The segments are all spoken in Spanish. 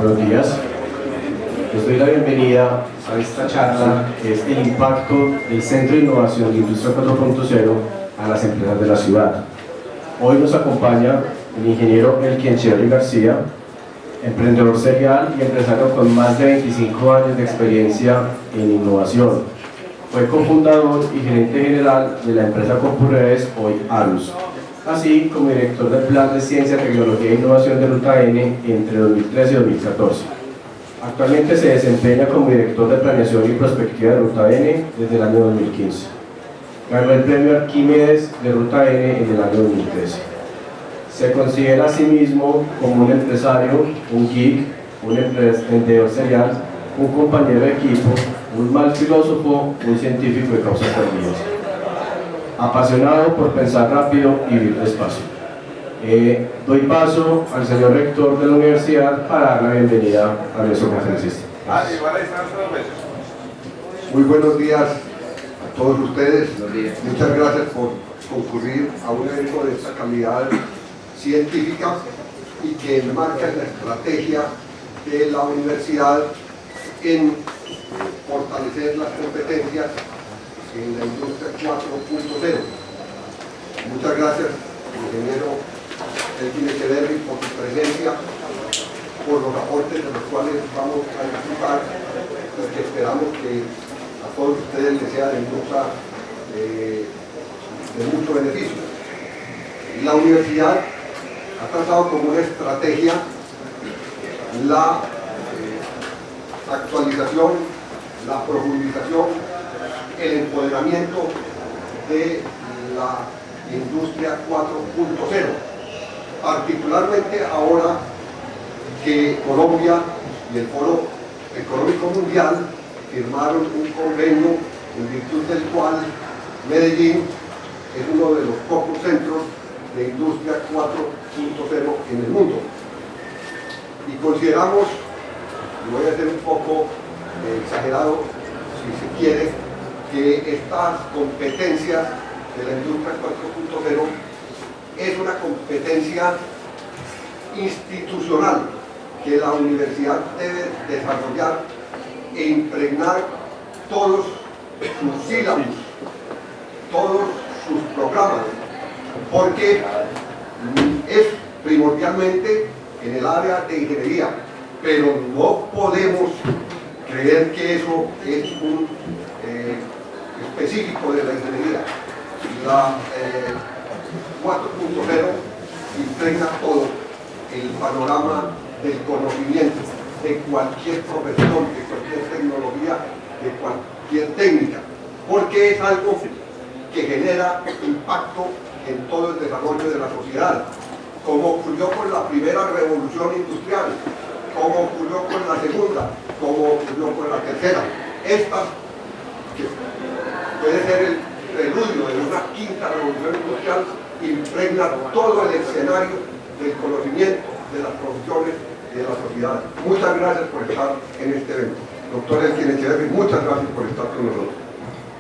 Buenos días. Les doy la bienvenida a esta charla que es el impacto del Centro de Innovación de Industria 4.0 a las empresas de la ciudad. Hoy nos acompaña el ingeniero Elkin Cherry García, emprendedor serial y empresario con más de 25 años de experiencia en innovación. Fue cofundador y gerente general de la empresa Compuredes, hoy Arus, así como director del Plan de Ciencia, Tecnología e Innovación de Ruta N entre 2013 y 2014. Actualmente se desempeña como director de Planeación y Prospectiva de Ruta N desde el año 2015. Ganó el premio Arquímedes de Ruta N en el año 2013. Se considera a sí mismo como un empresario, un geek, un emprendedor serial, un compañero de equipo, un mal filósofo, un científico de causas perdidas. Apasionado por pensar rápido y vivir despacio. Doy paso al señor rector de la universidad para dar la bienvenida a nuestro conferencista. Muy buenos días a todos ustedes. Muchas gracias por concurrir a un evento de esta calidad científica y que enmarca la estrategia de la universidad en fortalecer las competencias en la industria 4.0. Muchas gracias, ingeniero Elkin Cherry, por su presencia, por los aportes de los cuales vamos a disfrutar y que esperamos que a todos ustedes les sea de mucho beneficio. La universidad ha trazado como una estrategia la actualización, la profundización, el empoderamiento de la industria 4.0, particularmente ahora que Colombia y el Foro Económico Mundial firmaron un convenio en virtud del cual Medellín es uno de los pocos centros de industria 4.0 en el mundo. Y consideramos, y voy a ser un poco exagerado si se quiere, que estas competencias de la industria 4.0 es una competencia institucional que la universidad debe desarrollar e impregnar todos sus sílabos, todos sus programas, porque es primordialmente en el área de ingeniería, pero no podemos creer que eso es un específico de la ingeniería. La 4.0 impregna todo el panorama del conocimiento de cualquier profesión, de cualquier tecnología, de cualquier técnica, porque es algo que genera impacto en todo el desarrollo de la sociedad, como ocurrió con la primera revolución industrial, como ocurrió con la segunda, como ocurrió con la tercera. Esta, que puede ser el preludio de una quinta revolución industrial, impregna todo el escenario del conocimiento, de las profesiones y de la sociedad. Muchas gracias por estar en este evento. Doctor Elkin Cherry, muchas gracias por estar con nosotros.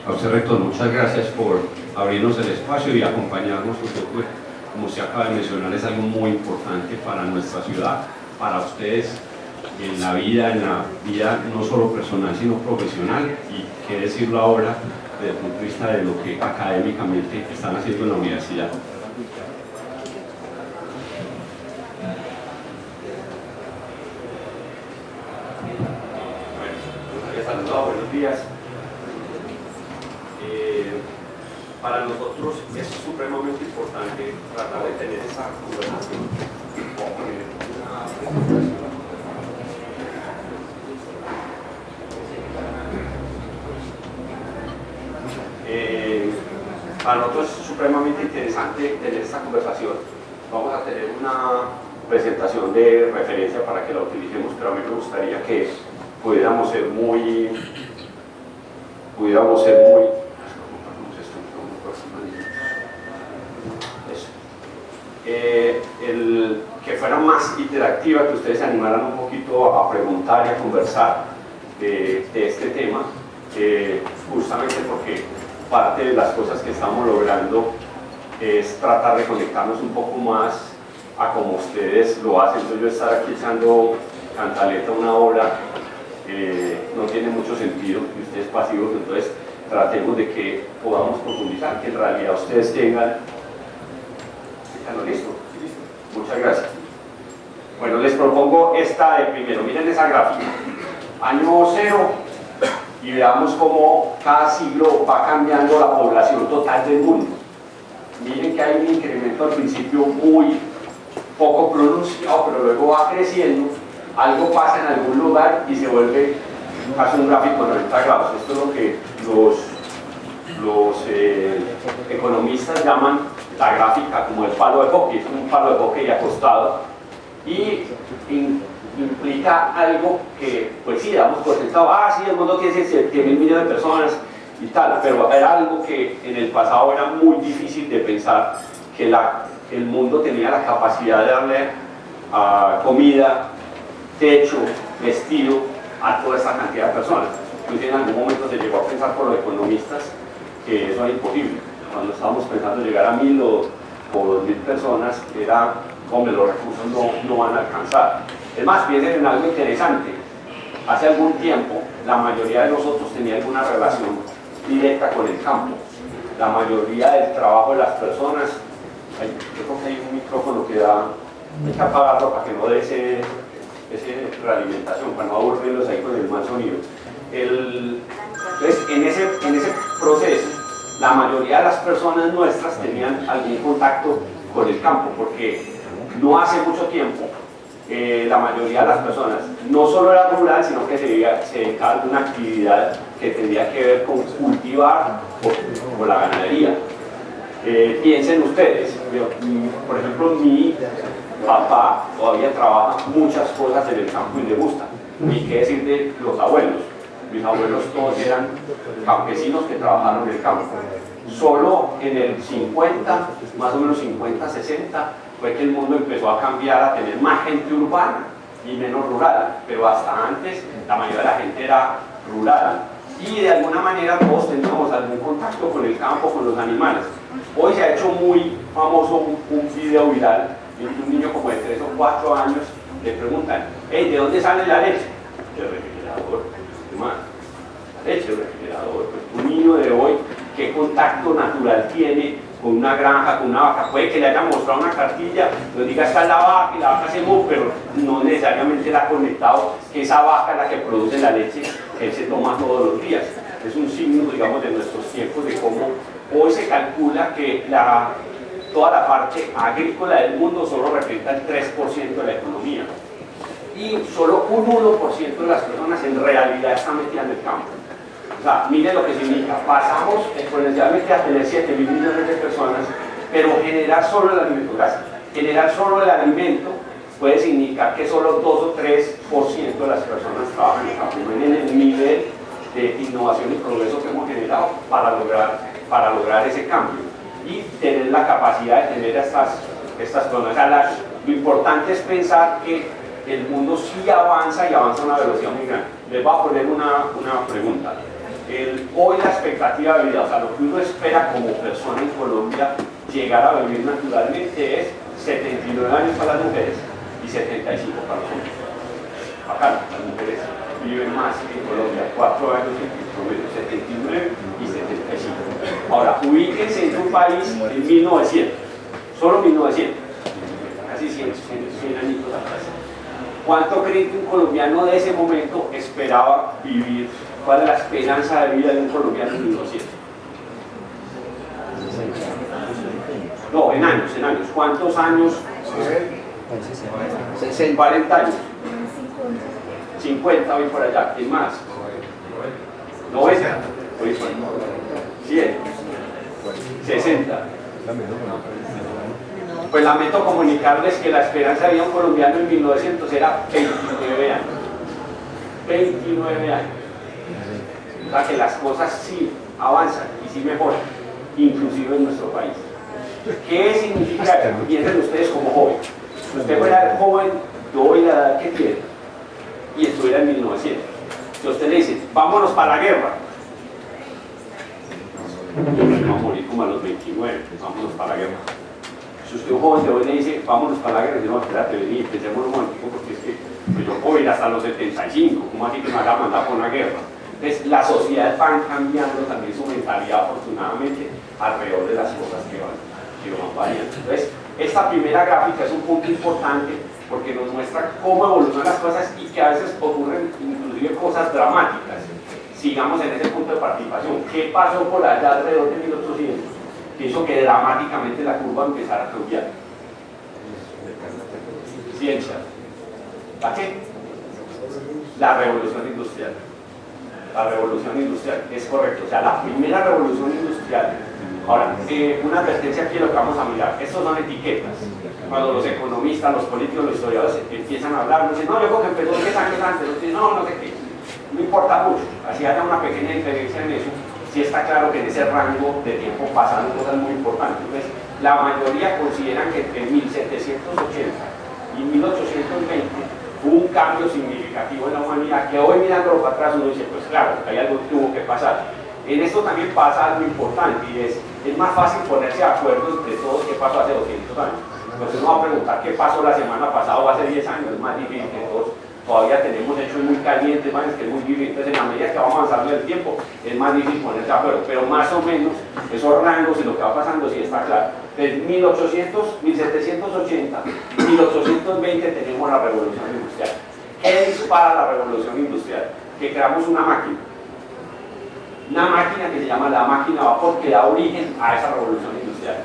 A usted, rector, muchas gracias por abrirnos el espacio y acompañarnos, porque, como se acaba de mencionar, es algo muy importante para nuestra ciudad, para ustedes, en la vida no solo personal, sino profesional, y qué decirlo ahora desde el punto de vista de lo que académicamente están haciendo en la universidad. Buenos días. Para nosotros es supremamente importante tratar de tener esa conversación. Para nosotros es supremamente interesante tener esta conversación. Vamos a tener una presentación de referencia para que la utilicemos, pero a mí me gustaría que pudiéramos ser muy que fuera más interactiva, que ustedes se animaran un poquito a preguntar y a conversar de este tema, justamente porque parte de las cosas que estamos logrando es tratar de conectarnos un poco más a como ustedes lo hacen. Entonces yo estar aquí echando cantaleta una hora no tiene mucho sentido y ustedes pasivos, entonces tratemos de que podamos profundizar, que en realidad ustedes tengan... ¿Listo? Muchas gracias. Bueno, les propongo esta de primero, miren esa gráfica, año 0, y veamos cómo cada siglo va cambiando la población total del mundo. Miren que hay un incremento al principio muy poco pronunciado, pero luego va creciendo, algo pasa en algún lugar y se vuelve casi un gráfico de 90 grados. Esto es lo que los economistas llaman la gráfica como el palo de hockey, es un palo de hockey acostado y implica algo que, pues sí, damos por sentado, sí, el mundo tiene 7.000 millones de personas y tal, pero era algo que en el pasado era muy difícil de pensar, que el mundo tenía la capacidad de darle comida, techo, vestido a toda esta cantidad de personas. Entonces en algún momento se llegó a pensar por los economistas que eso era imposible. Cuando estábamos pensando llegar a 1.000 o 2.000 personas, era, hombre, los recursos no van a alcanzar. Es más, piensen en algo interesante. Hace algún tiempo, la mayoría de nosotros tenía alguna relación directa con el campo. La mayoría del trabajo de las personas, yo creo que hay un micrófono que da, hay que apagarlo para que no dé ese realimentación, para no aburrirlos ahí con el mal sonido. Entonces, en ese proceso, la mayoría de las personas nuestras tenían algún contacto con el campo, porque no hace mucho tiempo la mayoría de las personas no solo era rural, sino que se dedicaba a una actividad que tendría que ver con cultivar o la ganadería. Piensen ustedes, por ejemplo, mi papá todavía trabaja muchas cosas en el campo y le gusta. Y qué decir de los abuelos. Mis abuelos todos eran campesinos que trabajaron en el campo. Solo en el 50, más o menos 50, 60, fue que el mundo empezó a cambiar, a tener más gente urbana y menos rural. Pero hasta antes la mayoría de la gente era rural. Y de alguna manera todos teníamos algún contacto con el campo, con los animales. Hoy se ha hecho muy famoso un video viral en que un niño como de 3 o 4 años le preguntan, ¿de dónde sale la leche? Del refrigerador. La leche del refrigerador. Pues un niño de hoy, ¿qué contacto natural tiene con una granja, con una vaca? Puede que le haya mostrado una cartilla, nos diga está la vaca y la vaca se mueve, pero no necesariamente le ha conectado que esa vaca es la que produce la leche que él se toma todos los días. Es un signo, digamos, de nuestros tiempos, de cómo hoy se calcula que toda la parte agrícola del mundo solo representa el 3% de la economía. Y solo un 1% de las personas en realidad están metidas en el campo. O sea, miren lo que significa. Pasamos exponencialmente a tener 7.000 millones de personas, pero generar solo el alimento, gracias. Generar solo el alimento puede significar que solo 2 o 3% de las personas trabajan en el campo. Miren el nivel de innovación y progreso que hemos generado para lograr ese cambio y tener la capacidad de tener estas personas. O sea, lo importante es pensar que el mundo sí avanza y avanza a una velocidad muy grande. Les voy a poner una pregunta. Hoy la expectativa de vida, o sea, lo que uno espera como persona en Colombia llegar a vivir naturalmente es 79 años para las mujeres y 75 para los hombres. Acá las mujeres viven más en Colombia, 4 años en promedio, 79 y 75. Ahora, ubíquense en un país en 1900, solo 1900, casi 100 añitos atrás. ¿Cuánto creen que un colombiano de ese momento esperaba vivir? ¿Cuál es la esperanza de vida de un colombiano en 1900? No, en años. ¿Cuántos años? 40 años. 50 hoy por allá. ¿Quién más? 90. 100. 60. Pues lamento comunicarles que la esperanza de vida de un colombiano en 1900 era 29 años. 29 años. O sea que las cosas sí avanzan y sí mejoran, inclusive en nuestro país. ¿Qué significa eso? Piensen ustedes como joven. Si usted fuera joven, yo hoy la edad que tiene, y estuviera en 1900. Si usted le dice, vámonos para la guerra, yo me voy a morir como a los 29, vámonos para la guerra. Si usted un joven de hoy le dice, vámonos para la guerra, y dice, no, espérate, vení, pensemos un momentico, porque es que pues yo puedo ir hasta los 75, ¿cómo así que me van a mandar por una guerra? Entonces, las sociedades van cambiando también su mentalidad, afortunadamente, alrededor de las cosas que van variando. Entonces, esta primera gráfica es un punto importante porque nos muestra cómo evolucionan las cosas y que a veces ocurren inclusive cosas dramáticas. Sigamos en ese punto de participación. ¿Qué pasó por allá alrededor de 1800? Que hizo que dramáticamente la curva empezara a cambiar. Ciencia. ¿La qué? La revolución industrial. La revolución industrial, es correcto. O sea, la primera revolución industrial. Ahora, una advertencia aquí de lo que vamos a mirar. Estos son etiquetas. Cuando los economistas, los políticos, los historiadores empiezan a hablar, dicen, no, yo creo que empezó 10 años antes, dicen, no sé qué. No importa mucho. Así haya una pequeña diferencia en eso, sí está claro que en ese rango de tiempo pasaron cosas muy importantes. Entonces, la mayoría consideran que entre 1780 y 1820 hubo un cambio significativo en la humanidad que hoy mirándolo para atrás uno dice, pues claro, hay algo que tuvo que pasar. En esto también pasa algo importante y es más fácil ponerse de acuerdo entre todos qué pasó hace 200 años. Entonces uno va a preguntar qué pasó la semana pasada o hace 10 años, es más difícil que todos. Todavía tenemos hechos muy calientes, que es muy difícil. Entonces en la medida que vamos avanzando en el tiempo es más difícil ponerse de acuerdo, pero más o menos esos rangos y lo que va pasando sí está claro. Desde 1800, 1780, 1820 tenemos la revolución industrial. ¿Qué dispara la revolución industrial? Que creamos una máquina que se llama la máquina a vapor, que da origen a esa revolución industrial.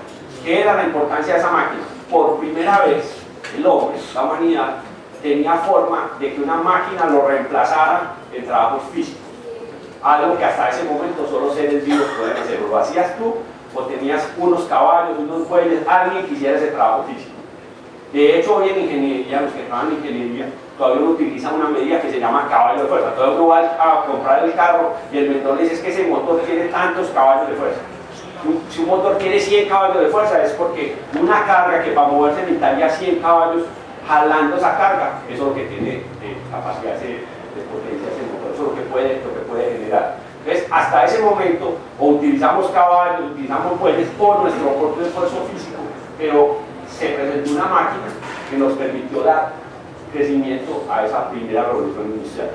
¿Qué era la importancia de esa máquina? Por primera vez el hombre, la humanidad, tenía forma de que una máquina lo reemplazara en trabajos físicos, algo que hasta ese momento solo seres vivos podían hacer. Lo hacías tú o tenías unos caballos, unos bueyes, alguien que hiciera ese trabajo físico. De hecho, hoy en ingeniería, los que trabajan en ingeniería, todavía uno utiliza una medida que se llama caballo de fuerza. Entonces uno va a comprar el carro y el vendedor le dice, es que ese motor tiene tantos caballos de fuerza. Si un motor tiene 100 caballos de fuerza es porque una carga que para moverse necesitaría 100 caballos jalando esa carga, eso es lo que tiene capacidad de potencia ese motor, eso es lo que puede generar. Entonces, hasta ese momento, o utilizamos caballos, utilizamos bueyes por nuestro propio esfuerzo físico, pero se presentó una máquina que nos permitió dar crecimiento a esa primera revolución industrial.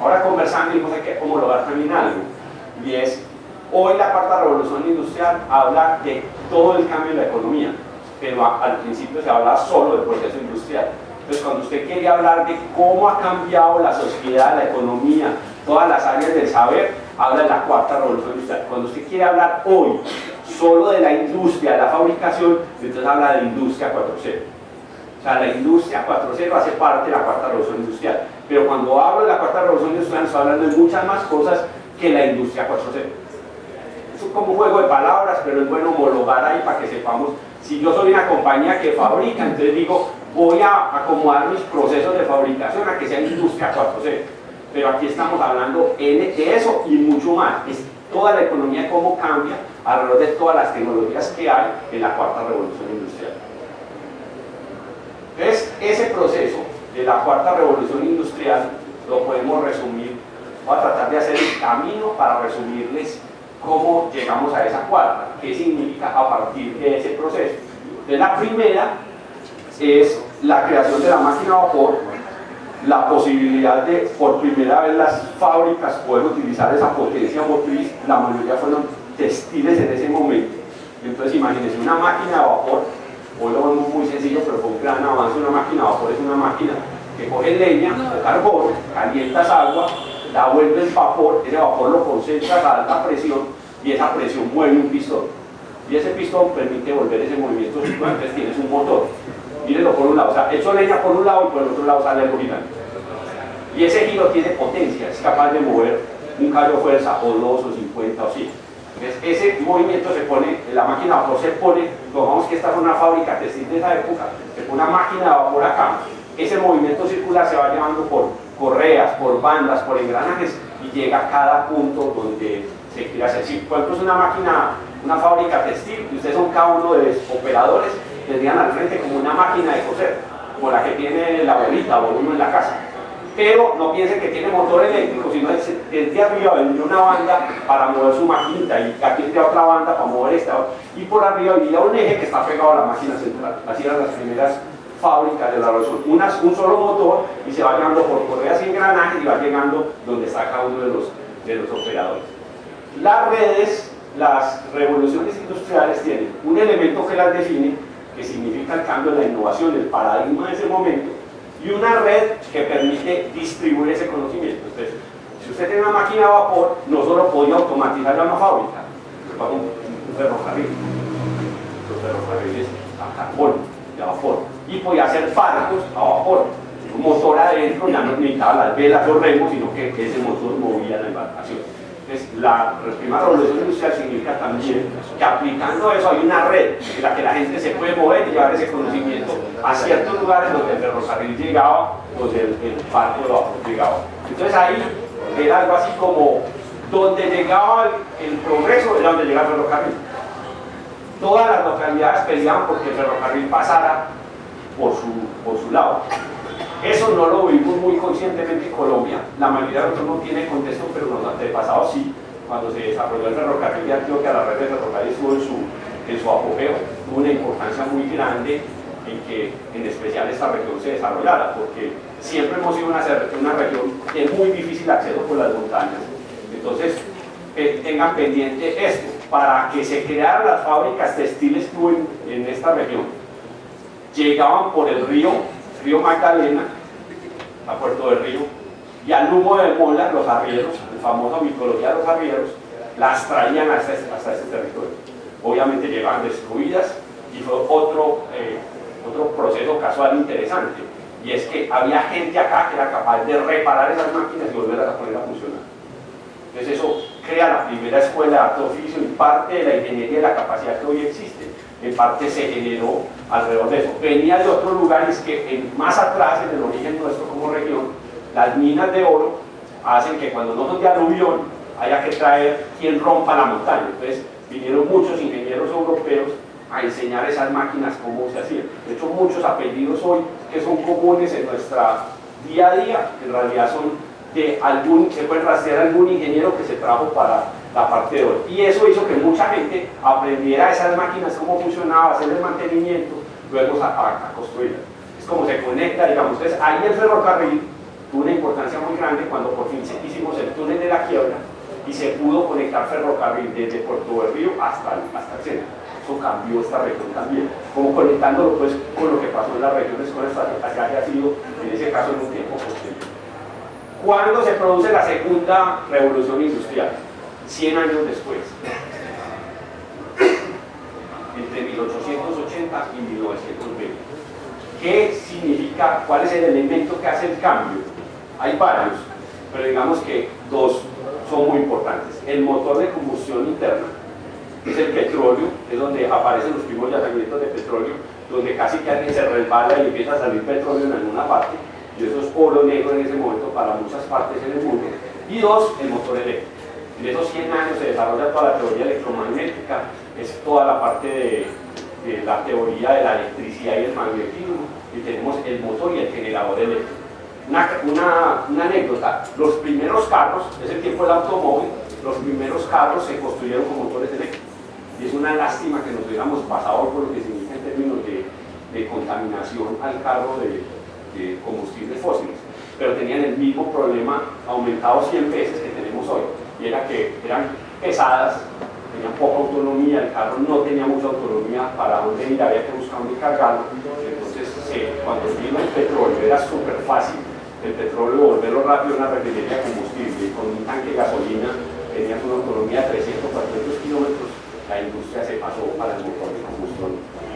Ahora conversando, dijimos que hay que homologar también algo, y es, hoy la cuarta revolución industrial habla de todo el cambio en la economía, pero al principio se habla solo del proceso industrial. Entonces, cuando usted quiere hablar de cómo ha cambiado la sociedad, la economía, todas las áreas del saber, habla de la cuarta revolución industrial. Cuando usted quiere hablar hoy solo de la industria, de la fabricación, entonces habla de la industria 4.0. O sea, la industria 4.0 hace parte de la cuarta revolución industrial. Pero cuando hablo de la cuarta revolución industrial, estoy hablando de muchas más cosas que la industria 4.0. Es como un juego de palabras, pero es bueno homologar ahí para que sepamos. Si yo soy una compañía que fabrica, entonces digo, voy a acomodar mis procesos de fabricación a que sea industria 4.0. Pero aquí estamos hablando de eso y mucho más. Es toda la economía, cómo cambia alrededor de todas las tecnologías que hay en la cuarta revolución industrial. Entonces, ese proceso de la cuarta revolución industrial lo podemos resumir. Voy a tratar de hacer el camino para resumirles cómo llegamos a esa cuarta, qué significa a partir de ese proceso. Entonces, la primera es la creación de la máquina a vapor, la posibilidad de, por primera vez, las fábricas poder utilizar esa potencia motriz. La mayoría fueron textiles en ese momento. Entonces, imagínense una máquina a vapor, hoy lo vemos muy sencillo, pero fue un gran avance. Una máquina a vapor es una máquina que coge leña o carbón, calientas agua, la vuelves vapor, ese vapor lo concentras a alta presión y esa presión mueve un pistón. Y ese pistón permite volver ese movimiento circular, entonces tienes un motor. Mírenlo por un lado, o sea, echo leña por un lado y por el otro lado sale algo gigante. Y ese giro tiene potencia, es capaz de mover un caballo de fuerza o 2 o 50 o 100. Entonces ese movimiento se pone, la máquina a vapor se pone, digamos que esta es una fábrica textil de esa época, se pone una máquina de vapor acá, ese movimiento circular se va llevando por correas, por bandas, por engranajes y llega a cada punto donde se quiere hacer. Si por ejemplo es una máquina, una fábrica textil y ustedes son cada uno de los operadores, tendrían al frente como una máquina de coser, como la que tiene la abuelita o uno en la casa. pero no piensen que tiene motor eléctrico, sino desde arriba vendría una banda para mover su maquinita y aquí tendría otra banda para mover esta, y por arriba iría un eje que está pegado a la máquina central. Así eran las primeras fábricas de la revolución, un solo motor y se va llegando por correas y engranajes y va llegando donde está cada uno de los operadores. Las redes, las revoluciones industriales tienen un elemento que las define, que significa el cambio, la innovación, el paradigma de ese momento, y una red que permite distribuir ese conocimiento. Entonces, si usted tiene una máquina a vapor, no solo podía automatizar una fábrica, un ferrocarril, los ferrocarriles a carbón, a vapor, y podía hacer barcos a vapor, un motor adentro, ya no necesitaba las velas o remos, sino que ese motor movía la embarcación. Entonces, la primera revolución industrial significa también que aplicando eso hay una red en la que la gente se puede mover y llevar ese conocimiento a ciertos lugares donde el ferrocarril llegaba, donde el barco de vapor llegaba. Entonces ahí era algo así como donde llegaba el progreso era donde llegaba el ferrocarril. Todas las localidades peleaban porque el ferrocarril pasara por su lado. Eso no lo vimos muy conscientemente en Colombia. La mayoría de nosotros no tiene contexto, pero los antepasados sí. Cuando se desarrolló el ferrocarril de Antioquia, la red de ferrocarril estuvo en su apogeo. Tuvo una importancia muy grande en que, en especial, esta región se desarrollara, porque siempre hemos sido una región de muy difícil acceso por las montañas. Entonces, tengan pendiente esto. Para que se crearan las fábricas textiles que hubo en esta región, llegaban por el río Magdalena, a Puerto del Río, y al humo de mola, los arrieros, el famoso micología de los arrieros, las traían hasta ese territorio. Obviamente llegaban destruidas y fue otro proceso casual interesante, y es que había gente acá que era capaz de reparar esas máquinas y volverlas a poner a funcionar. Entonces eso crea la primera escuela de arte oficio y parte de la ingeniería y la capacidad que hoy existe, en parte se generó alrededor de eso. Venía de otros lugares que más atrás, en el origen nuestro como región, las minas de oro hacen que cuando no son de aluvión haya que traer quien rompa la montaña. Entonces vinieron muchos ingenieros europeos a enseñar esas máquinas cómo se hacían. De hecho, muchos apellidos hoy que son comunes en nuestra día a día, en realidad son de se puede rastrear algún ingeniero que se trajo para la parte de oro. Y eso hizo que mucha gente aprendiera esas máquinas, cómo funcionaba, hacer el mantenimiento, luego a construirlas. Es como se conecta, digamos. Entonces, ahí el ferrocarril tuvo una importancia muy grande cuando por fin hicimos el túnel de la quiebra y se pudo conectar ferrocarril desde Puerto del Río hasta el centro. Eso cambió esta región también, como conectándolo pues con lo que pasó en las regiones con esta que ha sido, en ese caso, en un tiempo posterior. ¿Cuándo se produce la segunda revolución industrial? 100 años después, entre 1880 y 1920. ¿Qué significa? ¿Cuál es el elemento que hace el cambio? Hay varios, pero digamos que dos son muy importantes. El motor de combustión interna, que es el petróleo, es donde aparecen los primeros yacimientos de petróleo, donde casi que alguien se resbala y empieza a salir petróleo en alguna parte, y eso es oro negro en ese momento para muchas partes en el mundo. Y dos, el motor eléctrico. En esos 100 años se desarrolla toda la teoría electromagnética, es toda la parte de la teoría de la electricidad y el magnetismo, y tenemos el motor y el generador eléctrico. Una anécdota, los primeros carros, es el tiempo del automóvil, los primeros carros se construyeron con motores eléctricos, y es una lástima que nos hubiéramos pasado por lo que significa en términos de contaminación al carro de combustibles fósiles, pero tenían el mismo problema aumentado 100 veces que tenemos hoy, y era que eran pesadas, tenían poca autonomía, el carro no tenía mucha autonomía para dónde ir, había que buscar dónde cargarlo. Entonces cuando vino el petróleo era súper fácil el petróleo volverlo rápido a una refinería de combustible, con un tanque de gasolina tenías una autonomía de 300, 400 kilómetros, la industria se pasó para el motor de combustión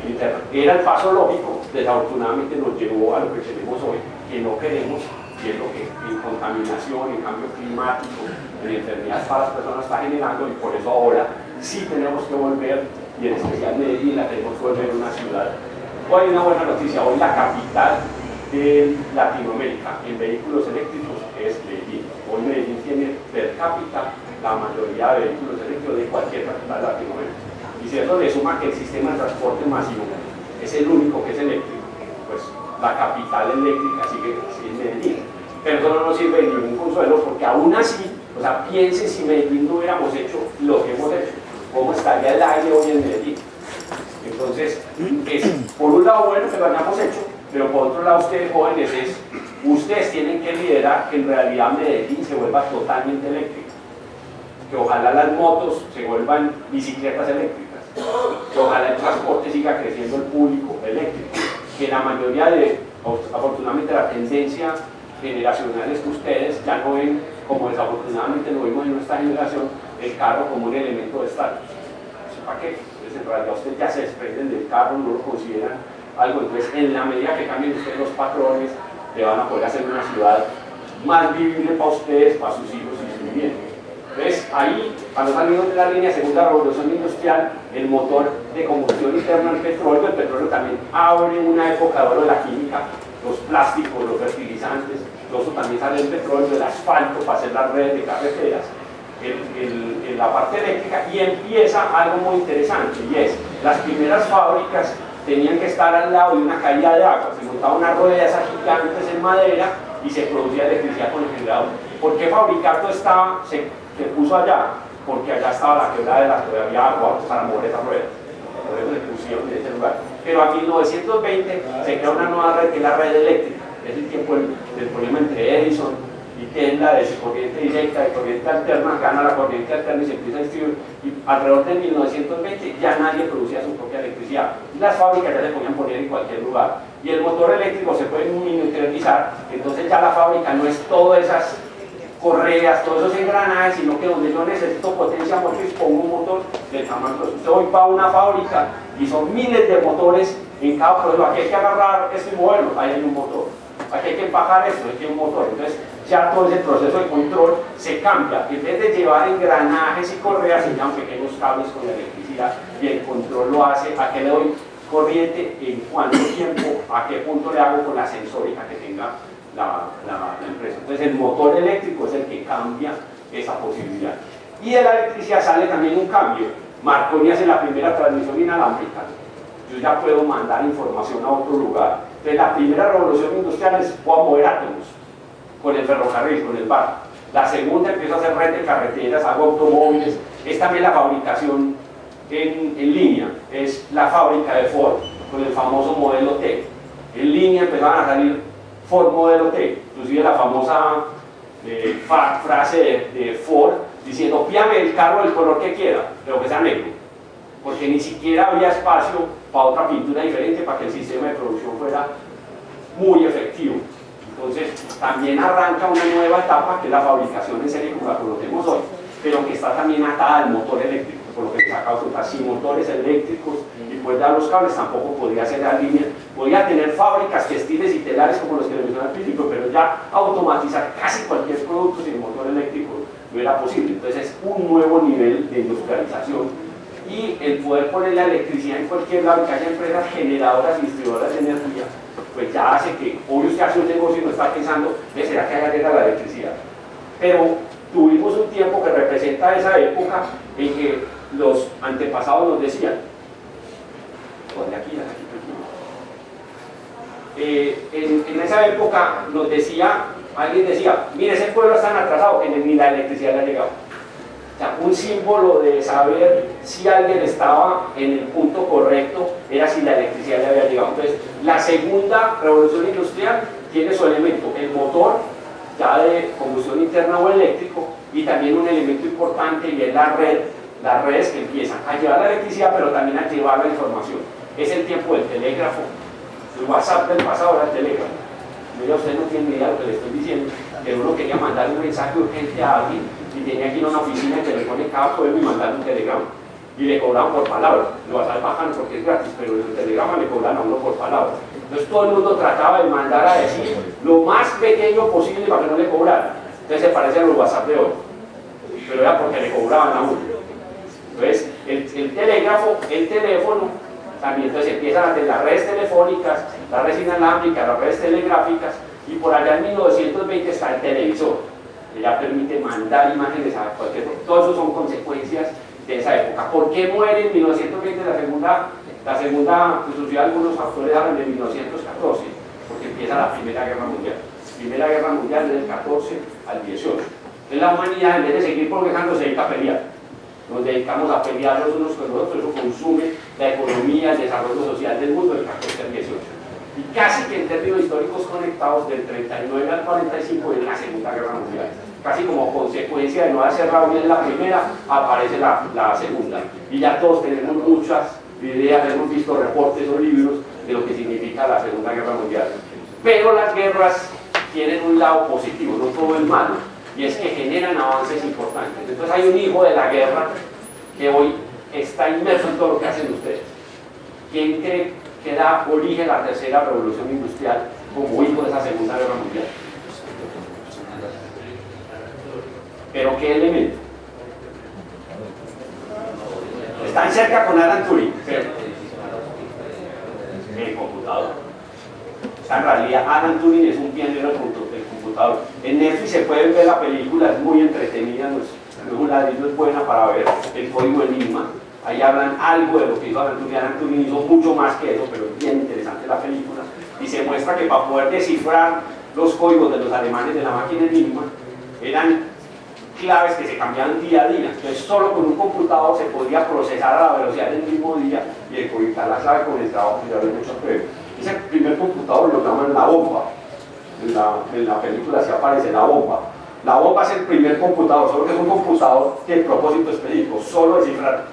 interna. Era el paso lógico, desafortunadamente nos llevó a lo que tenemos hoy, que no queremos, y es lo que en contaminación, en cambio climático, en enfermedades para las personas está generando, y por eso ahora sí tenemos que volver, y en especial Medellín la tenemos que volver una ciudad. Hoy hay una buena noticia, hoy la capital de Latinoamérica en vehículos eléctricos es Medellín. Hoy Medellín tiene per cápita la mayoría de vehículos eléctricos de cualquier capital de Latinoamérica. Y si eso le suma que el sistema de transporte masivo es el único que es eléctrico, pues la capital eléctrica sigue en Medellín. pero eso no nos sirve de ningún consuelo, porque aún así, o sea, piensen si Medellín no hubiéramos hecho lo que hemos hecho, ¿cómo estaría el aire hoy en Medellín? Entonces, es por un lado bueno que lo hayamos hecho, pero por otro lado ustedes jóvenes ustedes tienen que liderar que en realidad Medellín se vuelva totalmente eléctrica, que ojalá las motos se vuelvan bicicletas eléctricas, que ojalá el transporte siga creciendo el público eléctrico, que la mayoría afortunadamente la tendencia generacional es que ustedes ya no ven, como desafortunadamente lo vimos en nuestra generación, el carro como un elemento de estatus. ¿Para qué? Entonces en realidad ustedes ya se desprenden del carro, no lo consideran algo. Entonces en la medida que cambien ustedes los patrones, le van a poder hacer una ciudad más vivible para ustedes, para sus hijos y su vivienda. Entonces ahí, cuando salimos de la línea segunda revolución industrial, el motor de combustión interna, el petróleo también abre una época de oro de la química, los plásticos, los fertilizantes, todo eso también sale del petróleo, del asfalto para hacer las redes de carreteras, en la parte eléctrica, y empieza algo muy interesante, y es, las primeras fábricas tenían que estar al lado de una caída de agua, se montaba una rueda de esas gigantes en madera y se producía electricidad con el generador. ¿Por qué fabricar todo estaba, se puso allá? Porque allá estaba la quebrada de la que había agua para mover esas ruedas, por eso se pusieron en ese lugar. Pero a 1920 se crea una nueva red que es la red eléctrica, es el tiempo del problema entre Edison y Tesla, de corriente directa, de corriente alterna, gana la corriente alterna y se empieza a distribuir, y alrededor de 1920 ya nadie producía su propia electricidad, las fábricas ya se podían poner en cualquier lugar, y el motor eléctrico se puede miniaturizar, entonces ya la fábrica no es todas esas correas, todos esos engranajes, sino que donde yo necesito potencia motriz pongo un motor del tamaño. Usted hoy va a una fábrica y son miles de motores en cada proceso, aquí hay que agarrar esto y moverlo, ahí hay un motor, aquí hay que empajar esto, aquí hay un motor. Entonces ya todo ese proceso de control se cambia, en vez de llevar engranajes y correas se llaman pequeños cables con la electricidad, y el control lo hace a qué le doy corriente, en cuánto tiempo, a qué punto le hago con la sensórica que tenga la empresa. Entonces el motor eléctrico es el que cambia esa posibilidad, y de la electricidad sale también un cambio. Marconi hace la primera transmisión inalámbrica, yo ya puedo mandar información a otro lugar. Entonces la primera revolución industrial es puedo mover átomos con el ferrocarril, con el barco. La segunda empiezo a hacer red de carreteras, hago automóviles, es también la fabricación en línea, es la fábrica de Ford con el famoso modelo T. En línea empezaban a salir Ford modelo T, inclusive la famosa frase de Ford diciendo pídame el carro del color que quiera, pero que sea negro, porque ni siquiera había espacio para otra pintura diferente para que el sistema de producción fuera muy efectivo. Entonces también arranca una nueva etapa que es la fabricación en serie como la conocemos hoy, pero que está también atada al motor eléctrico, por lo que se saca otra. Sin motores eléctricos y pues dar los cables tampoco podría ser la línea, podría tener fábricas textiles y telares como los que le mencioné al principio, pero ya automatizar casi cualquier producto sin motor eléctrico no era posible. Entonces es un nuevo nivel de industrialización, y el poder poner la electricidad en cualquier lado, que haya empresas generadoras y distribuidoras de energía, pues ya hace que, obvio, usted hace un negocio y no está pensando, ¿será que allá llega la electricidad? Pero tuvimos un tiempo que representa esa época en que los antepasados nos decían, en esa época nos decía, alguien decía, mire, ese pueblo está tan atrasado que ni la electricidad le ha llegado. O sea, un símbolo de saber si alguien estaba en el punto correcto era si la electricidad le había llegado. Entonces, la segunda revolución industrial tiene su elemento, el motor, ya de combustión interna o eléctrico, y también un elemento importante, y es la red, las redes que empiezan a llevar la electricidad, pero también a llevar la información. Es el tiempo del telégrafo, el WhatsApp del pasado era el telégrafo. Mira, usted no tiene ni idea de lo que le estoy diciendo, que uno quería mandar un mensaje urgente a alguien, y tenía que ir a una oficina de teléfono en cada pueblo y mandar un telegrama, y le cobraban por palabra. El WhatsApp es bajano porque es gratis, pero el telegrama le cobraban a uno por palabra. Entonces todo el mundo trataba de mandar a decir lo más pequeño posible para que no le cobraran. Entonces se parecían los WhatsApp de hoy, pero era porque le cobraban a uno. Entonces el telégrafo, el teléfono, también entonces empiezan a tener las redes telefónicas, las redes inalámbricas, las redes telegráficas, y por allá en 1920 está el televisor, que ya permite mandar imágenes a cualquier cosa. Todo eso son consecuencias de esa época. ¿Por qué muere en 1920 la segunda, inclusive algunos autores hablan de 1914? Porque empieza la Primera Guerra Mundial. Primera Guerra Mundial del 14 al 18. Entonces la humanidad, en vez de seguir progresando, se dedica a pelear. Nos dedicamos a pelear los unos con los otros, eso consume la economía, el desarrollo social del mundo del 14 al 18. Y casi que en términos históricos conectados del 39 al 45 en la Segunda Guerra Mundial. Casi como consecuencia de no haber cerrado bien la primera, aparece la segunda. Y ya todos tenemos muchas ideas, hemos visto reportes o libros de lo que significa la Segunda Guerra Mundial. Pero las guerras tienen un lado positivo, no todo es malo, y es que generan avances importantes. Entonces hay un hijo de la guerra que hoy está inmerso en todo lo que hacen ustedes. ¿Quién cree que da origen a la tercera revolución industrial como hijo de esa Segunda Guerra Mundial? ¿Pero qué elemento? Están cerca con Alan Turing, pero el computador. O sea, en realidad Alan Turing es un pionero del computador. En Netflix se puede ver la película, es muy entretenida, no es un ladrillo, es buena para ver el código Enigma. Ahí hablan algo de lo que hizo Alan Turing. Alan Turing hizo mucho más que eso, pero es bien interesante la película. Y se muestra que para poder descifrar los códigos de los alemanes de la máquina Enigma, eran claves que se cambiaban día a día. Entonces solo con un computador se podía procesar a la velocidad del mismo día y decodificar la clave con el trabajo que ya había mucho previo. Ese primer computador lo llaman la bomba. En la película se aparece la bomba. La bomba es el primer computador, solo que es un computador que el propósito específico, solo descifrar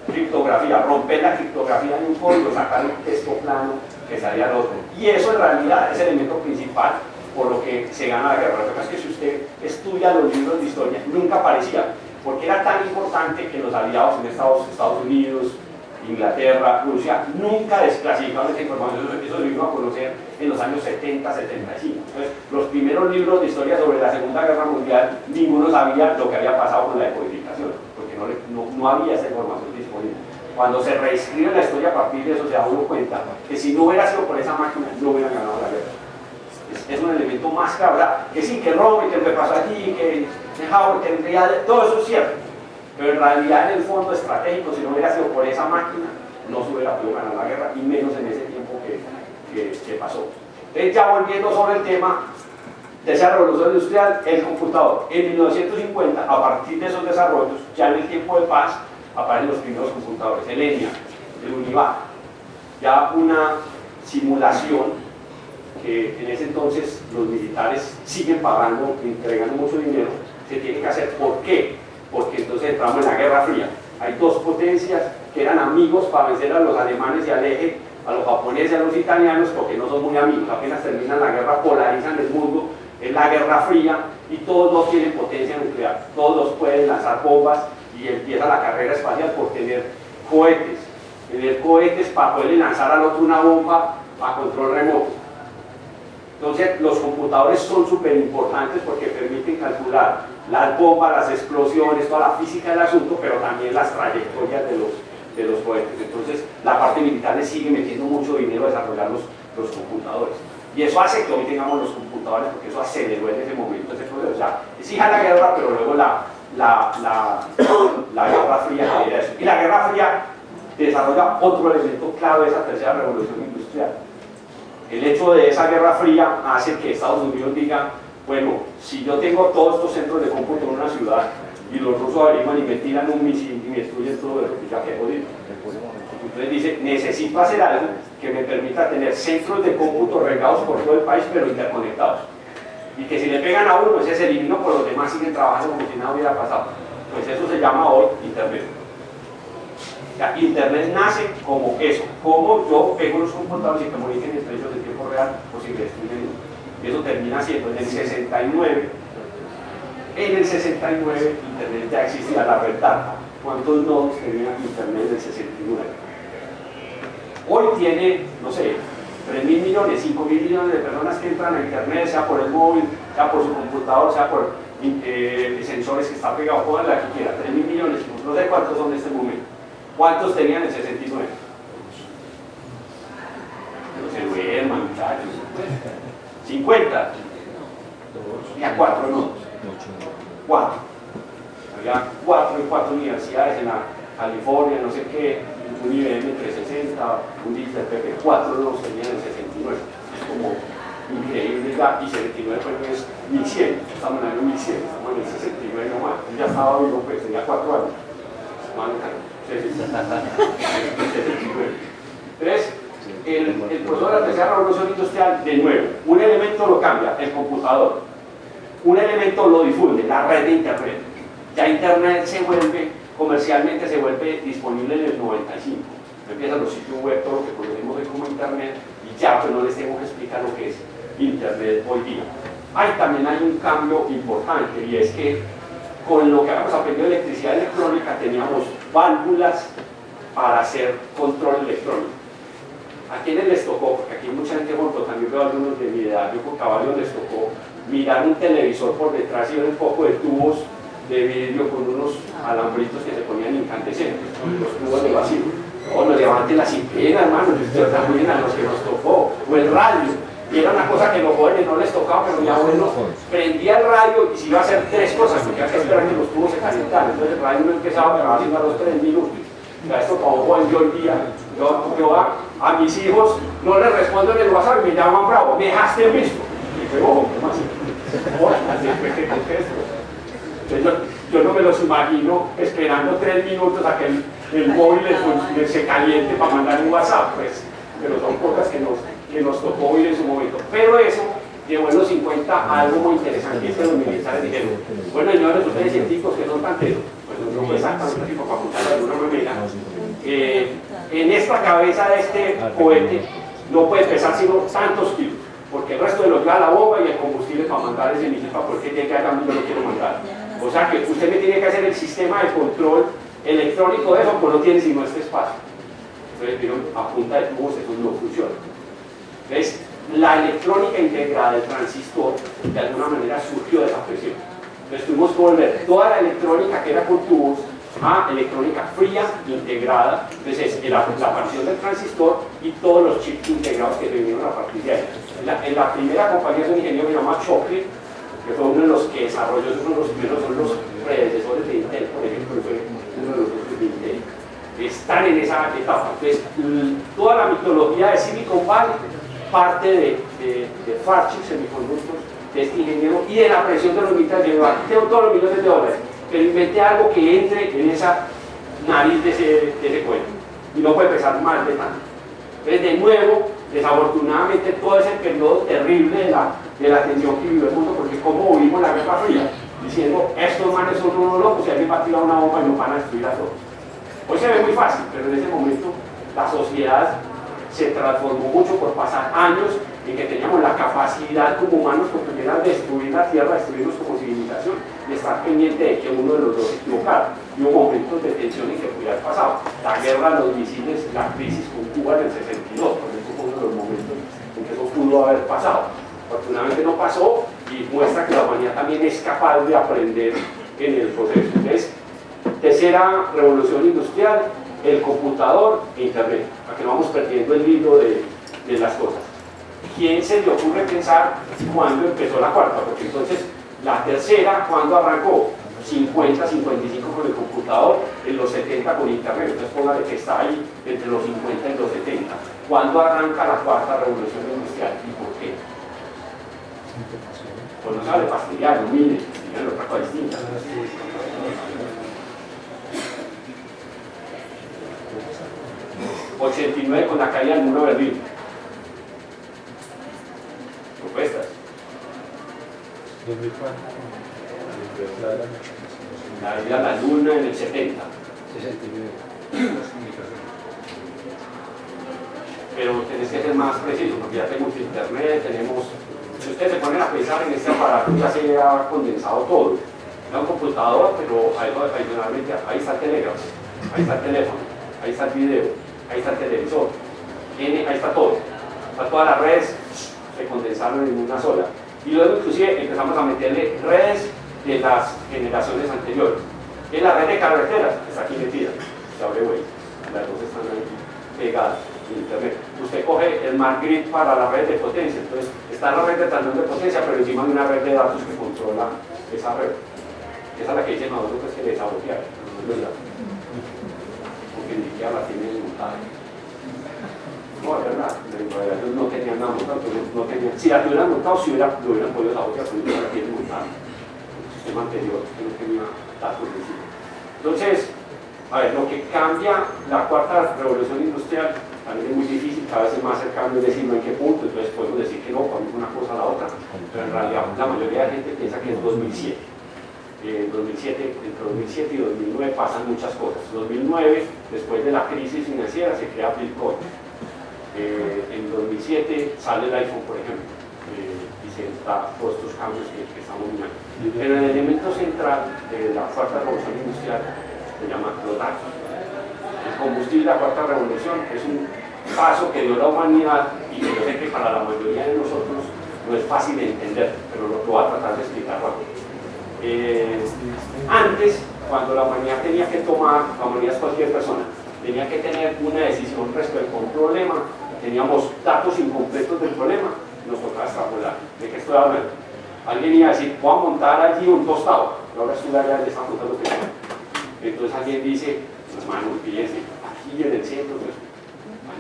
criptografía, romper la criptografía en un código, sacar un texto plano que salía al otro. Y eso en realidad es el elemento principal por lo que se gana la guerra. Lo que pasa es que si usted estudia los libros de historia, nunca aparecía, porque era tan importante que los aliados en Estados Unidos, Inglaterra, Rusia, nunca desclasificaban esa información. Eso lo vino a conocer en los años 70, 75. Entonces, los primeros libros de historia sobre la Segunda Guerra Mundial, ninguno sabía lo que había pasado con la decodificación, porque no había esa información disponible. Cuando se reescribe la historia a partir de eso, se da uno cuenta que si no hubiera sido por esa máquina, no hubieran ganado la guerra. Es un elemento más claro, que sí, que Rommel, que me pasó allí, que Howard, que en realidad todo eso es cierto, pero en realidad en el fondo estratégico, si no hubiera sido por esa máquina, no se hubiera podido ganar la guerra, y menos en ese tiempo que pasó. Entonces, ya volviendo sobre el tema de esa revolución industrial, el computador. En 1950, a partir de esos desarrollos, ya en el tiempo de paz, aparecen los primeros computadores, el ENIAC, el UNIVAC, ya una simulación que en ese entonces los militares siguen pagando, entregando mucho dinero, se tiene que hacer. ¿Por qué? Porque entonces entramos en la Guerra Fría. Hay dos potencias que eran amigos para vencer a los alemanes y al eje, a los japoneses y a los italianos, porque no son muy amigos. Apenas terminan la guerra, polarizan el mundo, es la Guerra Fría, y todos dos tienen potencia nuclear, todos dos pueden lanzar bombas, y empieza la carrera espacial por tener cohetes para poder lanzar al otro una bomba a control remoto. Entonces los computadores son súper importantes porque permiten calcular las bombas, las explosiones, toda la física del asunto, pero también las trayectorias de los cohetes. Entonces la parte militar le sigue metiendo mucho dinero a desarrollar los computadores. Y eso hace que hoy tengamos los computadores, porque eso aceleró en ese momento ese proceso. O sea, exija la guerra, pero luego la Guerra Fría genera eso. Y la Guerra Fría desarrolla otro elemento clave de esa tercera revolución industrial. El hecho de esa Guerra Fría hace que Estados Unidos diga, bueno, si yo tengo todos estos centros de cómputo en una ciudad y los rusos averiguan y me tiran un misil y me destruyen todo eso, ya que jodido. Entonces dice, necesito hacer algo que me permita tener centros de cómputo regados por todo el país, pero interconectados. Y que si le pegan a uno, ese se elimina, por los demás siguen trabajando como si nada hubiera pasado. Pues eso se llama hoy Internet. O sea, Internet nace como eso, como yo pego los computadores y comuniquen entre ellos en tiempo real o si me destruyen. Y eso termina siendo en el 69. En el 69 Internet ya existía, la verdad. ¿Cuántos nodos tenía Internet en el 69? Hoy tiene, no sé, 3.000 millones, 5.000 millones de personas que entran a Internet, sea por el móvil, sea por su computador, sea por sensores que están pegados, toda la que quiera, 3.000 millones, no sé cuántos son en este momento. ¿Cuántos tenían en el 69? No se duerman, muchachos. 50. Había 4 nodos. 4. Había 4 universidades en la California, no sé qué, un IBM 360, un Digital PP, 4 nodos tenían en el 69. Es como increíble ya, y 79 pues no es 1100, estamos en el año 1100, estamos en el 69 nomás, yo ya estaba vivo, pues tenía 4 años. Entonces, el proceso de la tercera revolución industrial, de nuevo, un elemento lo cambia, el computador, un elemento lo difunde, la red de internet. Ya internet se vuelve, comercialmente se vuelve disponible en el 95. Empiezan los sitios web, todo lo que conocemos hoy como internet, y ya pues no les tengo que explicar lo que es internet hoy día. También hay un cambio importante, y es que con lo que habíamos aprendido de electricidad electrónica teníamos válvulas para hacer control electrónico. ¿A quiénes les tocó? Porque aquí mucha gente junto, también veo algunos de mi edad, yo por caballo les tocó mirar un televisor por detrás y ver un poco de tubos de vidrio con unos alambritos que se ponían incandescentes, los tubos de vacío. O nos levanten la cipena, hermano, también a los que nos tocó, o el radio. Y era una cosa que los jóvenes no les tocaba, pero ya uno prendía el radio y se iba a hacer 3 cosas, porque había que esperar que los tubos se calentaran. Entonces el radio no empezaba a grabar sino a los 3 minutos. Ya esto para un joven de hoy día, yo a mis hijos no les respondo en el WhatsApp y me llaman bravo, me dejaste visto. Y yo, ojo, ¿cómo así? Después que contesto. Entonces yo no me los imagino esperando 3 minutos a que el móvil se caliente para mandar un WhatsApp, pues, pero son cosas que nos tocó oír en su momento. Pero eso llevó en los 50 algo muy interesante, y es que los militares dijeron, bueno señores, ustedes científicos que son tanteros, pues no fue exactamente así para apuntarlo de alguna manera, en esta cabeza de este cohete no puede pesar sino tantos kilos, porque el resto de lo lleva la bomba y el combustible para mandar ese misil para poder que llegue a donde yo lo quiero mandar. O sea que usted me tiene que hacer el sistema de control electrónico de eso, pues no tiene sino este espacio. Entonces vieron, a punta de tubos eso no funciona. Entonces, la electrónica integrada del transistor de alguna manera surgió de esa presión. Entonces tuvimos que volver toda la electrónica que era con tubos a electrónica fría integrada. Entonces la aparición del transistor y todos los chips integrados que vinieron a partir de ahí. En la primera compañía es un ingeniero que se llama Shockley, que fue uno de los que desarrolló, uno de los primeros, son los predecesores de Intel, por ejemplo, fue uno de los de Intel. Están en esa etapa. Entonces, toda la mitología de Silicon Valley parte de Fairchild Semiconductors, de este ingeniero, y de la presión de los militares. Tengo todos los millones de dólares, pero inventé algo que entre en esa nariz de ese cuello, y no puede pesar más de tanto. Entonces, de nuevo, desafortunadamente, todo ese periodo terrible de la tensión que vivió el mundo, porque como vivimos la Guerra Fría, diciendo, estos manes son unos locos, y alguien va a tirar una bomba y nos van a destruir a todos. Hoy se ve muy fácil, pero en ese momento la sociedad se transformó mucho por pasar años en que teníamos la capacidad como humanos porque era destruir la tierra, destruirnos como civilización, y estar pendiente de que uno de los dos se equivocara. Y hubo momentos de tensión en que pudiera haber pasado. La guerra, los misiles, la crisis con Cuba en el 62, por eso fue uno de los momentos en que eso pudo haber pasado. Afortunadamente no pasó y muestra que la humanidad también es capaz de aprender en el proceso. Entonces, tercera revolución industrial, el computador e internet, para que no vamos perdiendo el hilo de las cosas. ¿Quién se le ocurre pensar cuándo empezó la cuarta? Porque entonces la tercera, ¿cuándo arrancó? 50, 55 con el computador, en los 70 con internet. Entonces póngale que está ahí entre los 50 y los 70. ¿Cuándo arranca la cuarta revolución industrial y por qué? Pues no se vale fastidiar, no miren otra cosa distinta. 89 con la caída del muro de Berlín. Propuestas. 2004. La ida a la luna en el 70. 69. Pero tenés que ser más preciso, porque ya tenemos internet, tenemos... Si ustedes se ponen a pensar en este aparato, ya se ha condensado todo. Era un computador, pero adicionalmente ahí está el telégrafo, ahí está el teléfono, ahí está el video, ahí está el televisor, ahí está todo. Todas las redes se condensaron en una sola. Y luego inclusive empezamos a meterle redes de las generaciones anteriores. En la red de carreteras está aquí metida, se abre Waze, las dos están ahí pegadas en internet. Usted coge el Smart Grid para la red de potencia, entonces está la red de transmisión de potencia, pero encima de una red de datos que controla esa red. Esa es la que dice Maduro, pues, que le sabotear, no es verdad, porque ni siquiera la tiene montada. No, es verdad, en realidad ellos no tenían nada montado, no tenían, si la tuvieran montado, si lo hubieran podido saber que la tienen montada. El sistema anterior que no tenía datos de encima. Entonces, a ver, lo que cambia la cuarta revolución industrial también es muy difícil, cada vez es más cercano es decirlo en qué punto, entonces podemos decir que no, cuando una cosa a la otra, pero en realidad la mayoría de la gente piensa que es 2007. Entre 2007 y 2009 pasan muchas cosas. 2009, después de la crisis financiera, se crea Bitcoin. En 2007 sale el iPhone, por ejemplo, y se da todos estos cambios que estamos mirando. Pero el elemento central de la cuarta revolución industrial se llama los datos. El combustible de la cuarta revolución es un paso que dio la humanidad y que yo sé que para la mayoría de nosotros no es fácil de entender, pero lo voy a tratar de explicar rápido. Antes, cuando la humanidad tenía que tomar, la humanidad es cualquier persona, tenía que tener una decisión respecto a un problema, teníamos datos incompletos del problema, nos tocaba extrapolar. ¿De qué estoy hablando? Alguien iba a decir, voy a montar allí un tostado, ahora estoy allá de esta fruta lo que sea. Entonces alguien dice, hermano, fíjense, aquí en el centro, pues,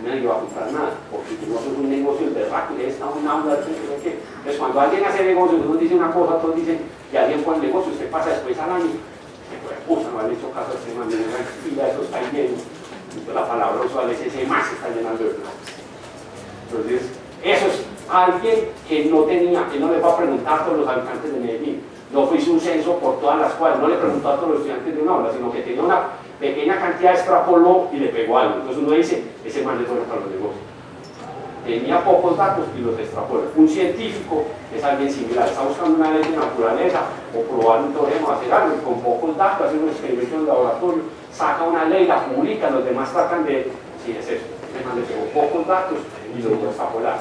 nadie va a comprar nada, porque si no es un negocio de rato, ya está un aula, entonces cuando alguien hace negocio, uno dice una cosa, otros dicen que alguien pone el negocio, usted pasa después al año, que pues puta, no han hecho caso a este man, no hay fila, eso está lleno, entonces la palabra usual es ese más está llenando de plata. Entonces, eso es alguien que no tenía, que no le va a preguntar a todos los habitantes de Medellín, no hizo un censo por todas las cuadras, no le preguntó a todos los estudiantes de una aula, sino que tenía una pequeña cantidad, extrapoló y le pegó algo. Entonces uno dice, ese man es bueno para los negocios. Tenía pocos datos y los extrapola. Un científico es alguien similar, está buscando una ley de naturaleza o probar un teorema, hacer algo, y con pocos datos, hace un experimento en el laboratorio, saca una ley, la publica, los demás tratan de, sí es eso, ese man le pegó pocos datos y lo voy a extrapolar.